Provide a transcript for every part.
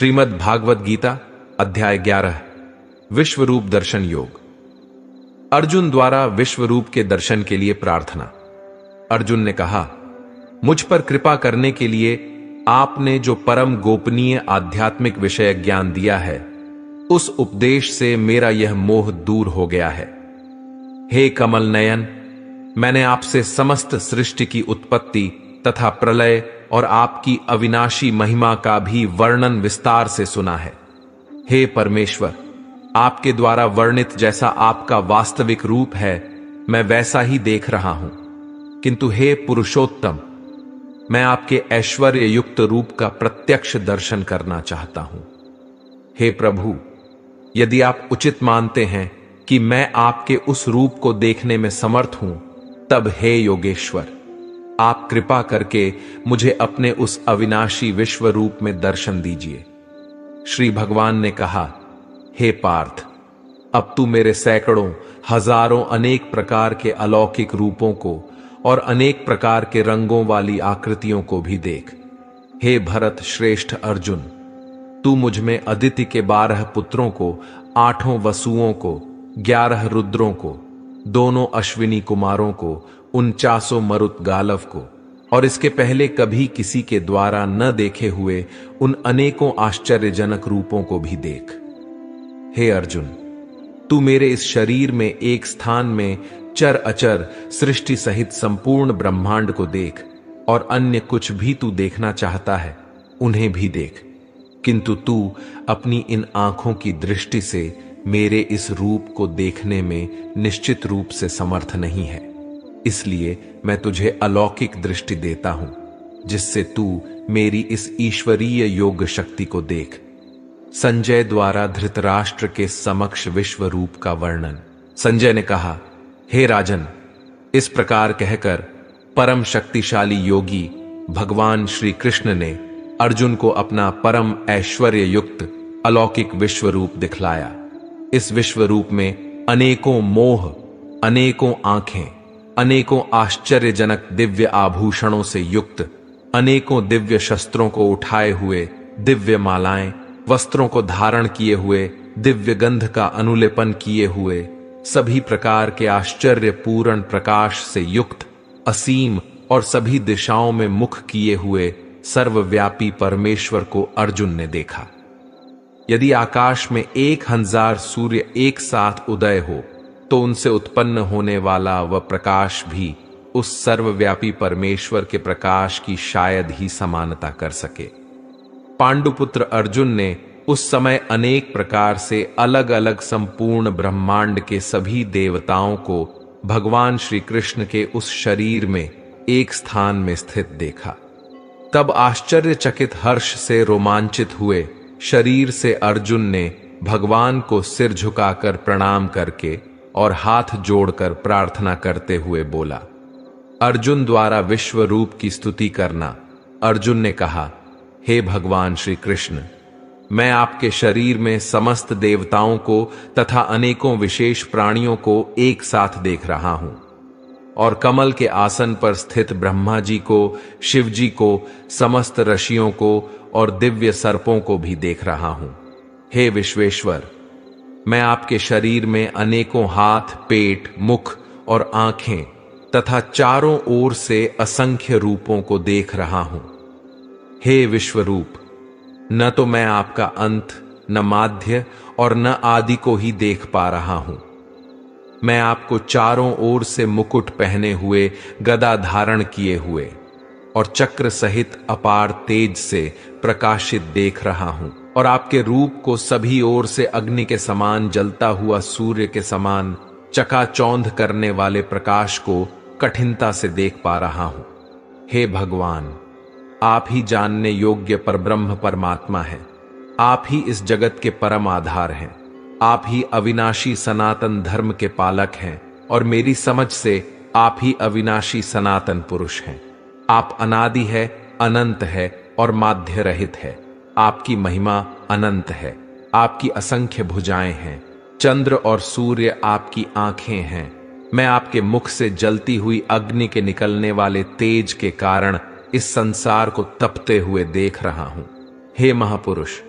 श्रीमद् भागवत गीता अध्याय 11 विश्वरूप दर्शन योग। अर्जुन द्वारा विश्वरूप के दर्शन के लिए प्रार्थना। अर्जुन ने कहा, मुझ पर कृपा करने के लिए आपने जो परम गोपनीय आध्यात्मिक विषय ज्ञान दिया है, उस उपदेश से मेरा यह मोह दूर हो गया है। हे कमल नयन, मैंने आपसे समस्त सृष्टि की उत्पत्ति तथा प्रलय और आपकी अविनाशी महिमा का भी वर्णन विस्तार से सुना है। हे परमेश्वर, आपके द्वारा वर्णित जैसा आपका वास्तविक रूप है, मैं वैसा ही देख रहा हूं। किंतु हे पुरुषोत्तम, मैं आपके ऐश्वर्य युक्त रूप का प्रत्यक्ष दर्शन करना चाहता हूं। हे प्रभु, यदि आप उचित मानते हैं कि मैं आपके उस रूप को देखने में समर्थ हूं, तब हे योगेश्वर, आप कृपा करके मुझे अपने उस अविनाशी विश्व रूप में दर्शन दीजिए। श्री भगवान ने कहा, हे पार्थ, अब तू मेरे सैकड़ों हजारों अनेक प्रकार के अलौकिक रूपों को और अनेक प्रकार के रंगों वाली आकृतियों को भी देख। हे भरत श्रेष्ठ अर्जुन, तू मुझ में अदिति के 12 पुत्रों को, 8 वसुओं को, 11 रुद्रों को, दोनों अश्विनी कुमारों को, 49 मरुत गालव को और इसके पहले कभी किसी के द्वारा न देखे हुए उन अनेकों आश्चर्यजनक रूपों को भी देख। हे अर्जुन, तू मेरे इस शरीर में एक स्थान में चर अचर सृष्टि सहित संपूर्ण ब्रह्मांड को देख, और अन्य कुछ भी तू देखना चाहता है उन्हें भी देख। किंतु तू अपनी इन आंखों की दृष्टि से मेरे इस रूप को देखने में निश्चित रूप से समर्थ नहीं है। इसलिए मैं तुझे अलौकिक दृष्टि देता हूं, जिससे तू मेरी इस ईश्वरीय योग शक्ति को देख। संजय द्वारा धृतराष्ट्र के समक्ष विश्व रूप का वर्णन। संजय ने कहा, हे राजन, इस प्रकार कहकर परम शक्तिशाली योगी भगवान श्री कृष्ण ने अर्जुन को अपना परम ऐश्वर्य युक्त अलौकिक विश्व रूप दिखलाया। इस विश्व रूप में अनेकों मोह, अनेकों आंखें, अनेकों आश्चर्यजनक दिव्य आभूषणों से युक्त, अनेकों दिव्य शस्त्रों को उठाए हुए, दिव्य मालाएं, वस्त्रों को धारण किए हुए, दिव्य गंध का अनुलेपन किए हुए, सभी प्रकार के आश्चर्यपूर्ण प्रकाश से युक्त, असीम और सभी दिशाओं में मुख किए हुए सर्वव्यापी परमेश्वर को अर्जुन ने देखा। यदि आकाश में 1000 सूर्य एक साथ उदय हो, तो उनसे उत्पन्न होने वाला वह प्रकाश भी उस सर्वव्यापी परमेश्वर के प्रकाश की शायद ही समानता कर सके। पांडुपुत्र अर्जुन ने उस समय अनेक प्रकार से अलग अलग संपूर्ण ब्रह्मांड के सभी देवताओं को भगवान श्री कृष्ण के उस शरीर में एक स्थान में स्थित देखा। तब आश्चर्यचकित हर्ष से रोमांचित हुए शरीर से अर्जुन ने भगवान को सिर झुकाकर प्रणाम करके और हाथ जोड़कर प्रार्थना करते हुए बोला। अर्जुन द्वारा विश्व रूप की स्तुति करना। अर्जुन ने कहा, हे भगवान श्री कृष्ण, मैं आपके शरीर में समस्त देवताओं को तथा अनेकों विशेष प्राणियों को एक साथ देख रहा हूं, और कमल के आसन पर स्थित ब्रह्मा जी को, शिव जी को, समस्त ऋषियों को और दिव्य सर्पों को भी देख रहा हूं। हे विश्वेश्वर, मैं आपके शरीर में अनेकों हाथ, पेट, मुख और आंखें तथा चारों ओर से असंख्य रूपों को देख रहा हूं। हे विश्वरूप, न तो मैं आपका अंत, न माध्य और न आदि को ही देख पा रहा हूं। मैं आपको चारों ओर से मुकुट पहने हुए, गदा धारण किए हुए और चक्र सहित अपार तेज से प्रकाशित देख रहा हूं, और आपके रूप को सभी ओर से अग्नि के समान जलता हुआ सूर्य के समान चकाचौंध करने वाले प्रकाश को कठिनता से देख पा रहा हूं। हे भगवान, आप ही जानने योग्य परब्रह्म परमात्मा हैं। आप ही इस जगत के परम आधार हैं। आप ही अविनाशी सनातन धर्म के पालक हैं, और मेरी समझ से आप ही अविनाशी सनातन पुरुष हैं। आप अनादि है, अनंत है और माध्य रहित है। आपकी महिमा अनंत है। आपकी असंख्य भुजाएं हैं। चंद्र और सूर्य आपकी आंखें हैं। मैं आपके मुख से जलती हुई अग्नि के निकलने वाले तेज के कारण इस संसार को तपते हुए देख रहा हूं। हे महापुरुष,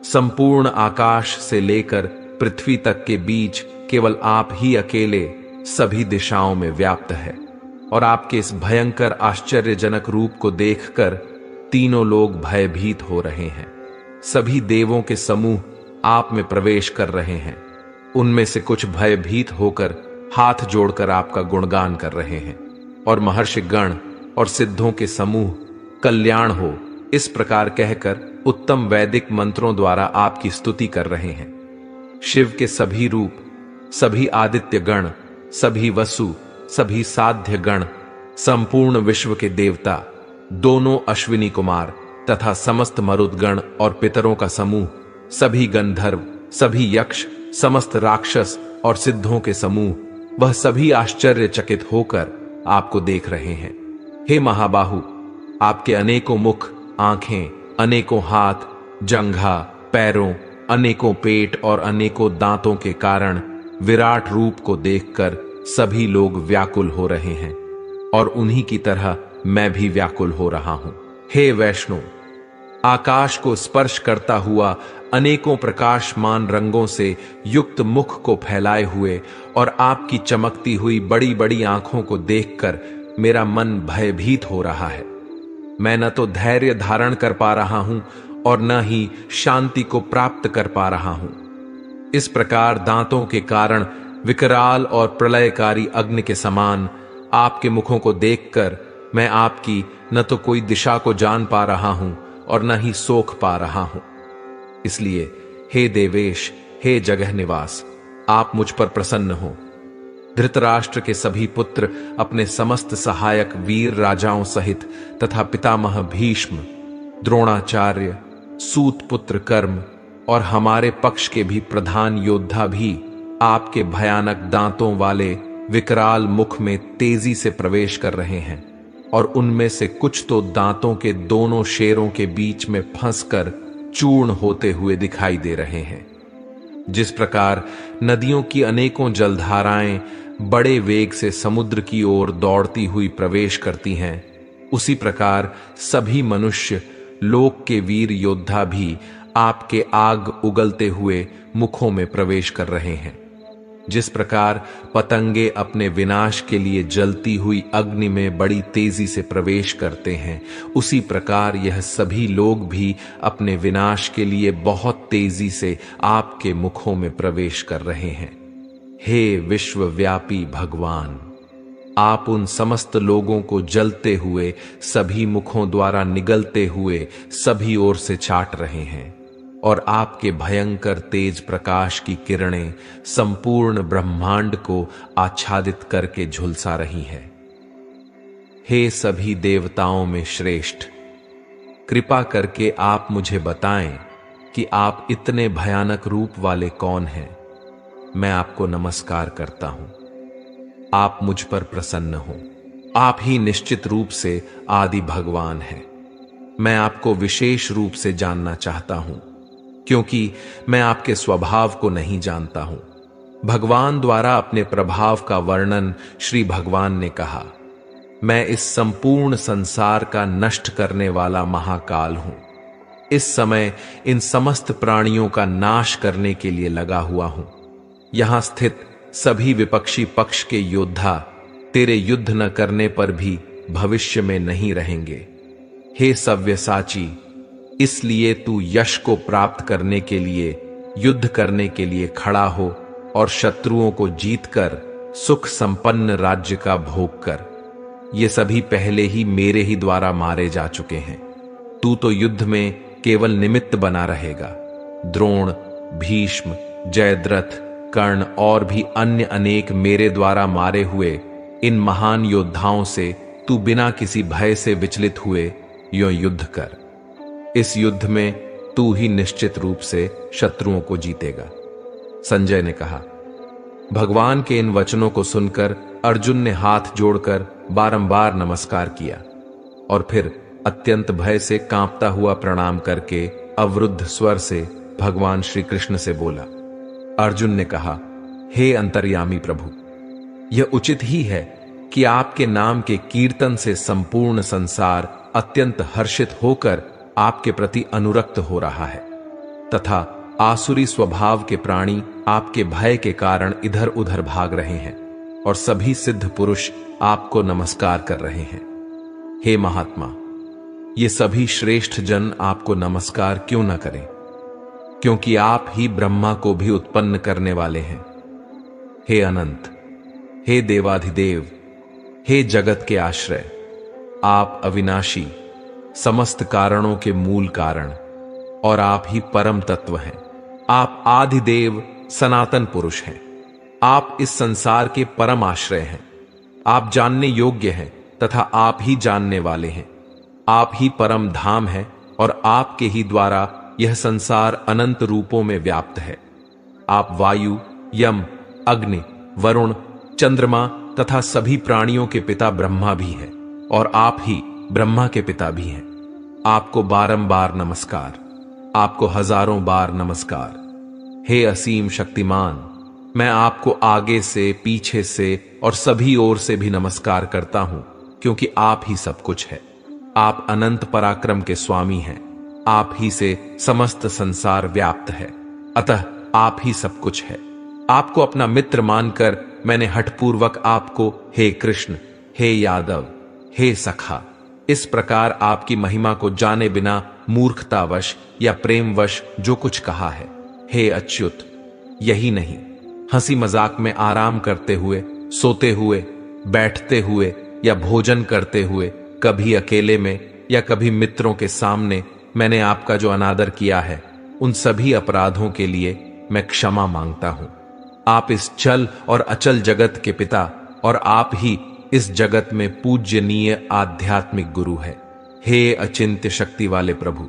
संपूर्ण आकाश से लेकर पृथ्वी तक के बीच केवल आप ही अकेले सभी दिशाओं में व्याप्त है। और आपके इस भयंकर आश्चर्यजनक रूप को देखकर तीनों लोग भयभीत हो रहे हैं। सभी देवों के समूह आप में प्रवेश कर रहे हैं। उनमें से कुछ भयभीत होकर हाथ जोड़कर आपका गुणगान कर रहे हैं, और महर्षि गण और सिद्धों के समूह कल्याण हो इस प्रकार कहकर उत्तम वैदिक मंत्रों द्वारा आपकी स्तुति कर रहे हैं। शिव के सभी रूप, सभी आदित्य गण, सभी वसु, सभी साध्य गण, संपूर्ण विश्व के देवता, दोनों अश्विनी कुमार तथा समस्त मरुदगण और पितरों का समूह, सभी गंधर्व, सभी यक्ष, समस्त राक्षस और सिद्धों के समूह, वह सभी आश्चर्यचकित होकर आपको देख रहे हैं। हे महाबाहु, आपके अनेकों मुख, आंखें, अनेकों हाथ, जंघा, पैरों, अनेकों पेट और अनेकों दांतों के कारण विराट रूप को देखकर सभी लोग व्याकुल हो रहे हैं, और उन्हीं की तरह मैं भी व्याकुल हो रहा हूं। हे वैष्णो, आकाश को स्पर्श करता हुआ अनेकों प्रकाशमान रंगों से युक्त मुख को फैलाए हुए और आपकी चमकती हुई बड़ी बड़ी आंखों को देखकर मेरा मन भयभीत हो रहा है। मैं न तो धैर्य धारण कर पा रहा हूं और न ही शांति को प्राप्त कर पा रहा हूं। इस प्रकार दांतों के कारण विकराल और प्रलयकारी अग्नि के समान आपके मुखों को देखकर मैं आपकी न तो कोई दिशा को जान पा रहा हूं और न ही सोख पा रहा हूं। इसलिए हे देवेश, हे जगह निवास, आप मुझ पर प्रसन्न हो। धृतराष्ट्र के सभी पुत्र अपने समस्त सहायक वीर राजाओं सहित तथा पितामह भीष्म, द्रोणाचार्य, सूत पुत्र कर्म और हमारे पक्ष के भी प्रधान योद्धा भी आपके भयानक दांतों वाले विकराल मुख में तेजी से प्रवेश कर रहे हैं, और उनमें से कुछ तो दांतों के दोनों शेरों के बीच में फंसकर चूर्ण होते हुए दिखाई दे रहे हैं। जिस प्रकार नदियों की अनेकों जलधाराएं बड़े वेग से समुद्र की ओर दौड़ती हुई प्रवेश करती हैं, उसी प्रकार सभी मनुष्य लोक के वीर योद्धा भी आपके आग उगलते हुए मुखों में प्रवेश कर रहे हैं। जिस प्रकार पतंगे अपने विनाश के लिए जलती हुई अग्नि में बड़ी तेजी से प्रवेश करते हैं, उसी प्रकार यह सभी लोग भी अपने विनाश के लिए बहुत तेजी से आपके मुखों में प्रवेश कर रहे हैं। हे विश्वव्यापी भगवान, आप उन समस्त लोगों को जलते हुए सभी मुखों द्वारा निगलते हुए सभी ओर से चाट रहे हैं, और आपके भयंकर तेज प्रकाश की किरणें संपूर्ण ब्रह्मांड को आच्छादित करके झुलसा रही हैं। हे सभी देवताओं में श्रेष्ठ, कृपा करके आप मुझे बताएं कि आप इतने भयानक रूप वाले कौन हैं। मैं आपको नमस्कार करता हूं। आप मुझ पर प्रसन्न हो। आप ही निश्चित रूप से आदि भगवान हैं। मैं आपको विशेष रूप से जानना चाहता हूं, क्योंकि मैं आपके स्वभाव को नहीं जानता हूं। भगवान द्वारा अपने प्रभाव का वर्णन श्री भगवान ने कहा, मैं इस संपूर्ण संसार का नष्ट करने वाला महाकाल हूं। इस समय इन समस्त प्राणियों का नाश करने के लिए लगा हुआ हूं। यहां स्थित सभी विपक्षी पक्ष के योद्धा तेरे युद्ध न करने पर भी भविष्य में नहीं रहेंगे। हे सव्यसाची, इसलिए तू यश को प्राप्त करने के लिए युद्ध करने के लिए खड़ा हो और शत्रुओं को जीतकर सुख संपन्न राज्य का भोग कर। ये सभी पहले ही मेरे ही द्वारा मारे जा चुके हैं। तू तो युद्ध में केवल निमित्त बना रहेगा। द्रोण, भीष्म, जयद्रथ, कर्ण और भी अन्य अनेक मेरे द्वारा मारे हुए इन महान योद्धाओं से तू बिना किसी भय से विचलित हुए यों युद्ध कर। इस युद्ध में तू ही निश्चित रूप से शत्रुओं को जीतेगा। संजय ने कहा। भगवान के इन वचनों को सुनकर अर्जुन ने हाथ जोड़कर बारंबार नमस्कार किया और फिर अत्यंत भय से कांपता हुआ प्रणाम करके अवरुद्ध स्वर से भगवान श्री कृष्ण से बोला। अर्जुन ने कहा, हे अंतर्यामी प्रभु, यह उचित ही है कि आपके नाम के कीर्तन से संपूर्ण संसार अत्यंत हर्षित होकर आपके प्रति अनुरक्त हो रहा है। तथा आसुरी स्वभाव के प्राणी आपके भय के कारण इधर उधर भाग रहे हैं और सभी सिद्ध पुरुष आपको नमस्कार कर रहे हैं। हे महात्मा, ये सभी श्रेष्ठ जन आपको नमस्कार क्यों न करें, क्योंकि आप ही ब्रह्मा को भी उत्पन्न करने वाले हैं। हे अनंत, हे देवाधिदेव, हे जगत के आश्रय, आप अविनाशी, समस्त कारणों के मूल कारण और आप ही परम तत्व हैं। आप आदिदेव सनातन पुरुष हैं। आप इस संसार के परम आश्रय हैं। आप जानने योग्य हैं तथा आप ही जानने वाले हैं। आप ही परम धाम हैं और आपके ही द्वारा यह संसार अनंत रूपों में व्याप्त है। आप वायु, यम, अग्नि, वरुण, चंद्रमा तथा सभी प्राणियों के पिता ब्रह्मा भी हैं और आप ही ब्रह्मा के पिता भी हैं। आपको बारंबार नमस्कार, आपको हजारों बार नमस्कार। हे असीम शक्तिमान, मैं आपको आगे से, पीछे से और सभी ओर से भी नमस्कार करता हूं, क्योंकि आप ही सब कुछ है। आप अनंत पराक्रम के स्वामी हैं। आप ही से समस्त संसार व्याप्त है, अतः आप ही सब कुछ है। आपको अपना मित्र मानकर मैंने हठपूर्वक आपको हे कृष्ण, हे यादव, हे सखा, इस प्रकार आपकी महिमा को जाने बिना मूर्खतावश या प्रेमवश जो कुछ कहा है। हे अच्युत, यही नहीं, हंसी मजाक में आराम करते हुए, सोते हुए, बैठते हुए या भोजन करते हुए, कभी अकेले में या कभी मित्रों के सामने मैंने आपका जो अनादर किया है, उन सभी अपराधों के लिए मैं क्षमा मांगता हूं। आप इस चल और अचल जगत के पिता और आप ही इस जगत में पूज्यनीय आध्यात्मिक गुरु है। हे अचिंत्य शक्ति वाले प्रभु,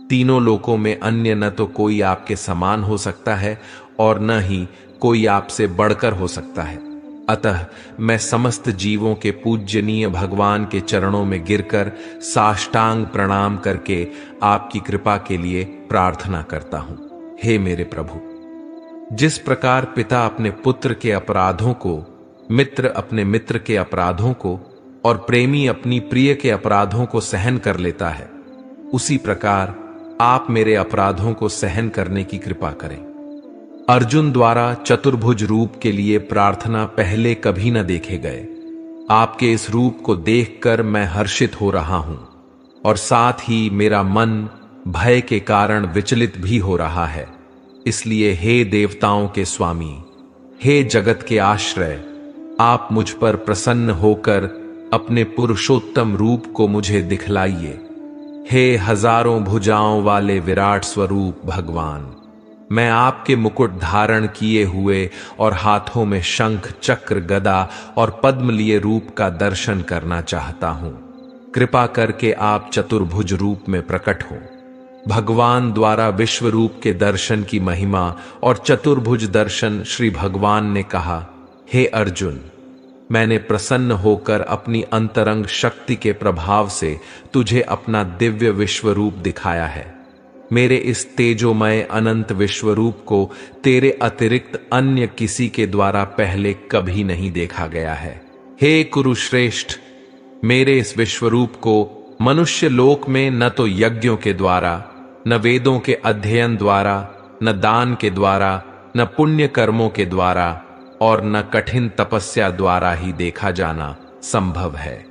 तीनों लोकों में अन्य न तो कोई आपके समान हो सकता है और न ही कोई आपसे बढ़कर हो सकता है। अतः मैं समस्त जीवों के पूज्यनीय भगवान के चरणों में गिरकर साष्टांग प्रणाम करके आपकी कृपा के लिए प्रार्थना करता हूं। हे मेरे प्रभु, जिस प्रकार पिता अपने पुत्र के अपराधों को, मित्र अपने मित्र के अपराधों को और प्रेमी अपनी प्रिय के अपराधों को सहन कर लेता है, उसी प्रकार आप मेरे अपराधों को सहन करने की कृपा करें। अर्जुन द्वारा चतुर्भुज रूप के लिए प्रार्थना पहले कभी न देखे गए। आपके इस रूप को देखकर मैं हर्षित हो रहा हूं और साथ ही मेरा मन भय के कारण विचलित भी हो रहा है। इसलिए हे देवताओं के स्वामी, हे जगत के आश्रय, आप मुझ पर प्रसन्न होकर अपने पुरुषोत्तम रूप को मुझे दिखलाइए। हे हजारों भुजाओं वाले विराट स्वरूप भगवान, मैं आपके मुकुट धारण किए हुए और हाथों में शंख, चक्र, गदा और पद्म लिए रूप का दर्शन करना चाहता हूं। कृपा करके आप चतुर्भुज रूप में प्रकट हो। भगवान द्वारा विश्व रूप के दर्शन की महिमा और चतुर्भुज दर्शन श्री भगवान ने कहा, हे अर्जुन, मैंने प्रसन्न होकर अपनी अंतरंग शक्ति के प्रभाव से तुझे अपना दिव्य विश्व रूप दिखाया है। मेरे इस तेजोमय अनंत विश्व रूप को तेरे अतिरिक्त अन्य किसी के द्वारा पहले कभी नहीं देखा गया है। हे कुरुश्रेष्ठ, मेरे इस विश्व रूप को मनुष्य लोक में न तो यज्ञों के द्वारा, न वेदों के अध्ययन द्वारा, न दान के द्वारा, न पुण्य कर्मों के द्वारा और न कठिन तपस्या द्वारा ही देखा जाना संभव है।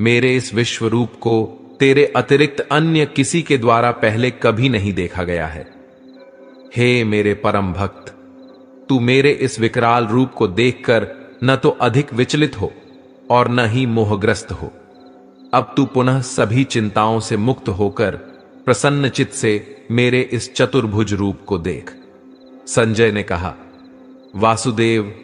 मेरे इस विश्व रूप को तेरे अतिरिक्त अन्य किसी के द्वारा पहले कभी नहीं देखा गया है। हे मेरे परम भक्त, तू मेरे इस विकराल रूप को देखकर न तो अधिक विचलित हो और न ही मोहग्रस्त हो। अब तू पुनः सभी चिंताओं से मुक्त होकर प्रसन्नचित से मेरे इस चतुर्भुज रूप को देख। संजय ने कहा, वासुदेव,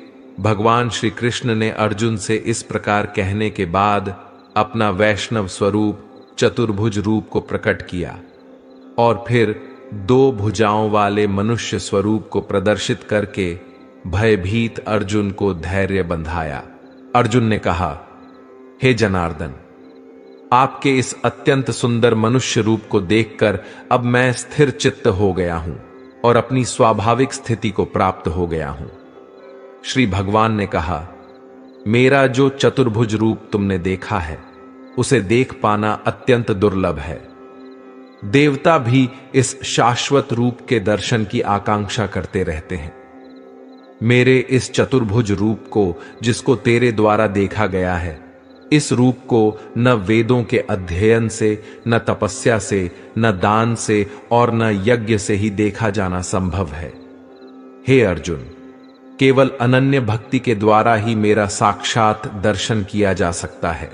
भगवान श्री कृष्ण ने अर्जुन से इस प्रकार कहने के बाद अपना वैष्णव स्वरूप चतुर्भुज रूप को प्रकट किया और फिर दो भुजाओं वाले मनुष्य स्वरूप को प्रदर्शित करके भयभीत अर्जुन को धैर्य बंधाया। अर्जुन ने कहा, हे जनार्दन, आपके इस अत्यंत सुंदर मनुष्य रूप को देखकर अब मैं स्थिर चित्त हो गया हूं और अपनी स्वाभाविक स्थिति को प्राप्त हो गया हूं। श्री भगवान ने कहा, मेरा जो चतुर्भुज रूप तुमने देखा है, उसे देख पाना अत्यंत दुर्लभ है। देवता भी इस शाश्वत रूप के दर्शन की आकांक्षा करते रहते हैं। मेरे इस चतुर्भुज रूप को जिसको तेरे द्वारा देखा गया है, इस रूप को न वेदों के अध्ययन से, न तपस्या से, न दान से और न यज्ञ से ही देखा जाना संभव है। हे अर्जुन, केवल अनन्य भक्ति के द्वारा ही मेरा साक्षात दर्शन किया जा सकता है,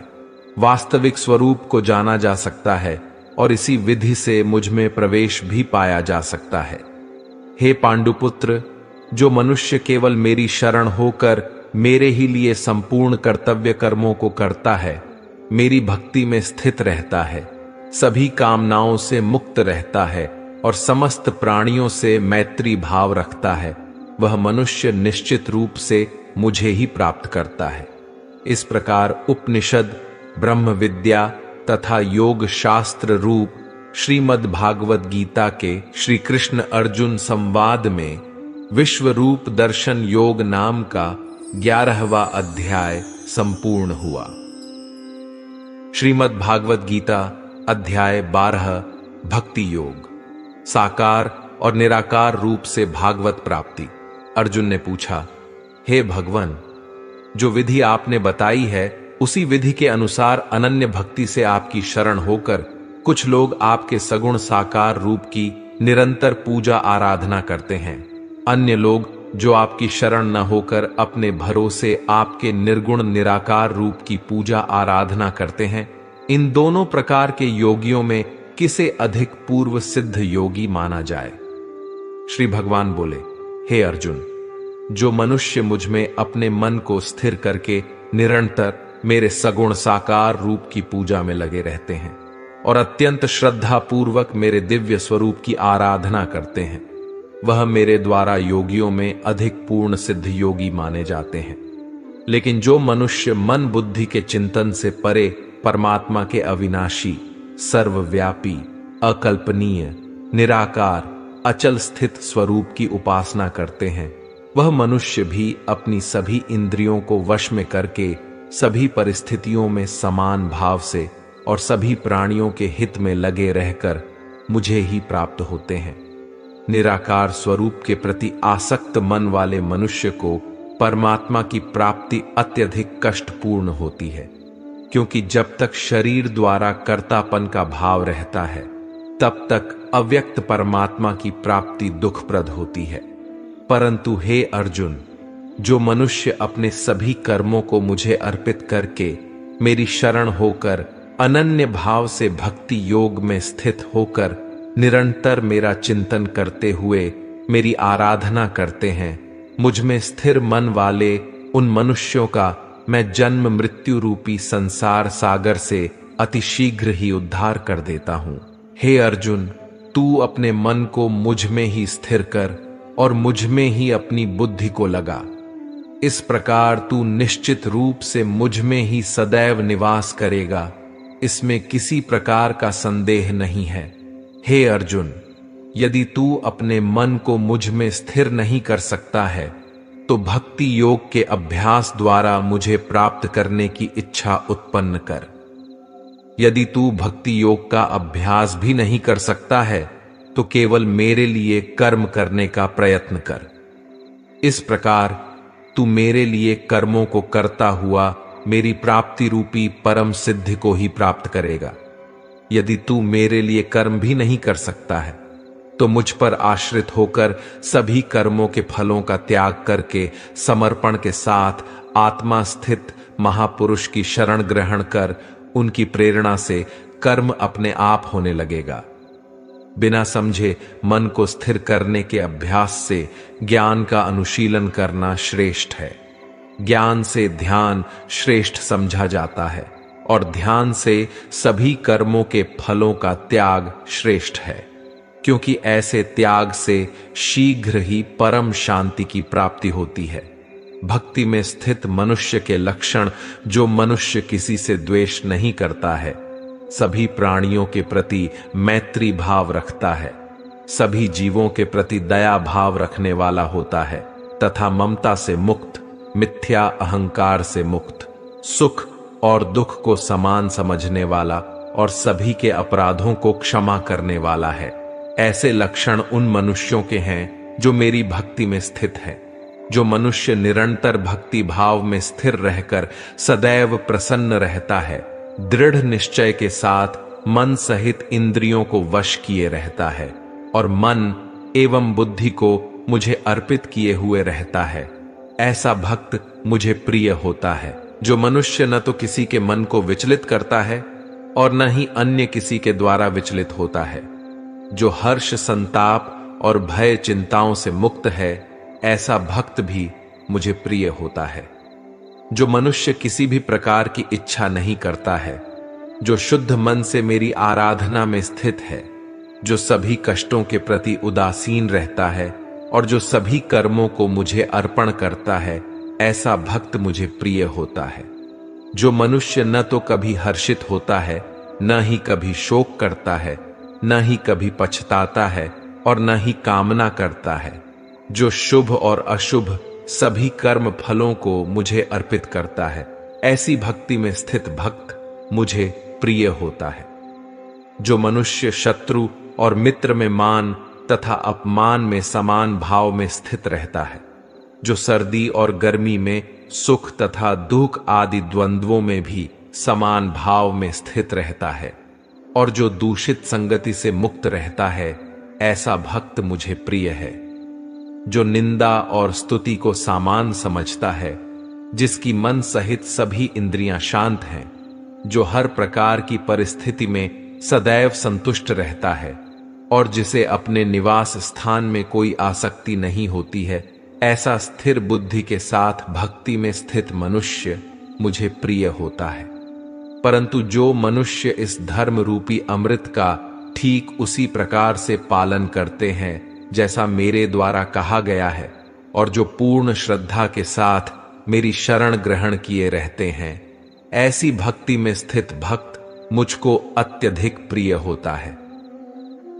वास्तविक स्वरूप को जाना जा सकता है और इसी विधि से मुझ में प्रवेश भी पाया जा सकता है। हे पांडुपुत्र, जो मनुष्य केवल मेरी शरण होकर मेरे ही लिए संपूर्ण कर्तव्य कर्मों को करता है, मेरी भक्ति में स्थित रहता है, सभी कामनाओं से मुक्त रहता है और समस्त प्राणियों से मैत्री भाव रखता है, वह मनुष्य निश्चित रूप से मुझे ही प्राप्त करता है। इस प्रकार उपनिषद, ब्रह्म विद्या तथा योग शास्त्र रूप श्रीमद् भागवत गीता के श्री कृष्ण अर्जुन संवाद में विश्व रूप दर्शन योग नाम का 11वां अध्याय संपूर्ण हुआ। श्रीमद् भागवत गीता अध्याय 12 भक्ति योग। साकार और निराकार रूप से भागवत प्राप्ति। अर्जुन ने पूछा, हे भगवान, जो विधि आपने बताई है उसी विधि के अनुसार अनन्य भक्ति से आपकी शरण होकर कुछ लोग आपके सगुण साकार रूप की निरंतर पूजा आराधना करते हैं। अन्य लोग जो आपकी शरण न होकर अपने भरोसे आपके निर्गुण निराकार रूप की पूजा आराधना करते हैं। इन दोनों प्रकार के योगियों में किसे अधिक पूर्व सिद्ध योगी माना जाए? श्री भगवान बोले, हे अर्जुन, जो मनुष्य मुझ में अपने मन को स्थिर करके निरंतर मेरे सगुण साकार रूप की पूजा में लगे रहते हैं और अत्यंत श्रद्धा पूर्वक मेरे दिव्य स्वरूप की आराधना करते हैं, वह मेरे द्वारा योगियों में अधिक पूर्ण सिद्ध योगी माने जाते हैं। लेकिन जो मनुष्य मन बुद्धि के चिंतन से परे परमात्मा के अविनाशी, सर्वव्यापी, अकल्पनीय, निराकार, अचल स्थित स्वरूप की उपासना करते हैं, वह मनुष्य भी अपनी सभी इंद्रियों को वश में करके सभी परिस्थितियों में समान भाव से और सभी प्राणियों के हित में लगे रहकर मुझे ही प्राप्त होते हैं। निराकार स्वरूप के प्रति आसक्त मन वाले मनुष्य को परमात्मा की प्राप्ति अत्यधिक कष्टपूर्ण होती है, क्योंकि जब तक शरीर द्वारा कर्तापन का भाव रहता है तब तक अव्यक्त परमात्मा की प्राप्ति दुखप्रद होती है। परंतु हे अर्जुन, जो मनुष्य अपने सभी कर्मों को मुझे अर्पित करके मेरी शरण होकर अनन्य भाव से भक्ति योग में स्थित होकर निरंतर मेरा चिंतन करते हुए मेरी आराधना करते हैं, मुझ में स्थिर मन वाले उन मनुष्यों का मैं जन्म मृत्यु रूपी संसार सागर से अतिशीघ्र ही उद्धार कर देता हूं। हे अर्जुन, तू अपने मन को मुझ में ही स्थिर कर और मुझ में ही अपनी बुद्धि को लगा। इस प्रकार तू निश्चित रूप से मुझ में ही सदैव निवास करेगा, इसमें किसी प्रकार का संदेह नहीं है। हे अर्जुन, यदि तू अपने मन को मुझ में स्थिर नहीं कर सकता है तो भक्ति योग के अभ्यास द्वारा मुझे प्राप्त करने की इच्छा उत्पन्न कर। यदि तू भक्ति योग का अभ्यास भी नहीं कर सकता है तो केवल मेरे लिए कर्म करने का प्रयत्न कर। इस प्रकार तू मेरे लिए कर्मों को करता हुआ मेरी प्राप्ति रूपी परम सिद्धि को ही प्राप्त करेगा। यदि तू मेरे लिए कर्म भी नहीं कर सकता है तो मुझ पर आश्रित होकर सभी कर्मों के फलों का त्याग करके समर्पण के साथ आत्मा स्थित महापुरुष की शरण ग्रहण कर उनकी प्रेरणा से कर्म अपने आप होने लगेगा। बिना समझे मन को स्थिर करने के अभ्यास से ज्ञान का अनुशीलन करना श्रेष्ठ है। ज्ञान से ध्यान श्रेष्ठ समझा जाता है और ध्यान से सभी कर्मों के फलों का त्याग श्रेष्ठ है, क्योंकि ऐसे त्याग से शीघ्र ही परम शांति की प्राप्ति होती है। भक्ति में स्थित मनुष्य के लक्षण: जो मनुष्य किसी से द्वेष नहीं करता है, सभी प्राणियों के प्रति मैत्री भाव रखता है, सभी जीवों के प्रति दया भाव रखने वाला होता है तथा ममता से मुक्त, मिथ्या अहंकार से मुक्त, सुख और दुख को समान समझने वाला और सभी के अपराधों को क्षमा करने वाला है। ऐसे लक्षण उन मनुष्यों के हैं जो मेरी भक्ति में स्थित है। जो मनुष्य निरंतर भक्ति भाव में स्थिर रहकर सदैव प्रसन्न रहता है, दृढ़ निश्चय के साथ मन सहित इंद्रियों को वश किए रहता है और मन एवं बुद्धि को मुझे अर्पित किए हुए रहता है, ऐसा भक्त मुझे प्रिय होता है। जो मनुष्य न तो किसी के मन को विचलित करता है और न ही अन्य किसी के द्वारा विचलित होता है, जो हर्ष संताप और भय चिंताओं से मुक्त है, ऐसा भक्त भी मुझे प्रिय होता है। जो मनुष्य किसी भी प्रकार की इच्छा नहीं करता है, जो शुद्ध मन से मेरी आराधना में स्थित है, जो सभी कष्टों के प्रति उदासीन रहता है और जो सभी कर्मों को मुझे अर्पण करता है, ऐसा भक्त मुझे प्रिय होता है। जो मनुष्य न तो कभी हर्षित होता है, न ही कभी शोक करता है, न ही कभी पछताता है और न ही कामना करता है, जो शुभ और अशुभ सभी कर्म फलों को मुझे अर्पित करता है, ऐसी भक्ति में स्थित भक्त मुझे प्रिय होता है। जो मनुष्य शत्रु और मित्र में मान तथा अपमान में समान भाव में स्थित रहता है, जो सर्दी और गर्मी में सुख तथा दुख आदि द्वंद्वों में भी समान भाव में स्थित रहता है और जो दूषित संगति से मुक्त रहता है, ऐसा भक्त मुझे प्रिय है। जो निंदा और स्तुति को सामान समझता है, जिसकी मन सहित सभी इंद्रियां शांत हैं, जो हर प्रकार की परिस्थिति में सदैव संतुष्ट रहता है और जिसे अपने निवास स्थान में कोई आसक्ति नहीं होती है, ऐसा स्थिर बुद्धि के साथ भक्ति में स्थित मनुष्य मुझे प्रिय होता है। परंतु जो मनुष्य इस धर्म रूपी अमृत का ठीक उसी प्रकार से पालन करते हैं जैसा मेरे द्वारा कहा गया है और जो पूर्ण श्रद्धा के साथ मेरी शरण ग्रहण किए रहते हैं, ऐसी भक्ति में स्थित भक्त मुझको अत्यधिक प्रिय होता है।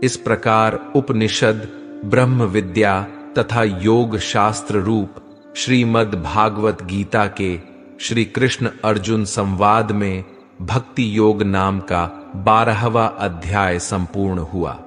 इस प्रकार उपनिषद, ब्रह्म विद्या तथा योग शास्त्र रूप श्रीमद् भागवत गीता के श्री कृष्ण अर्जुन संवाद में भक्ति योग नाम का 12वां अध्याय संपूर्ण हुआ।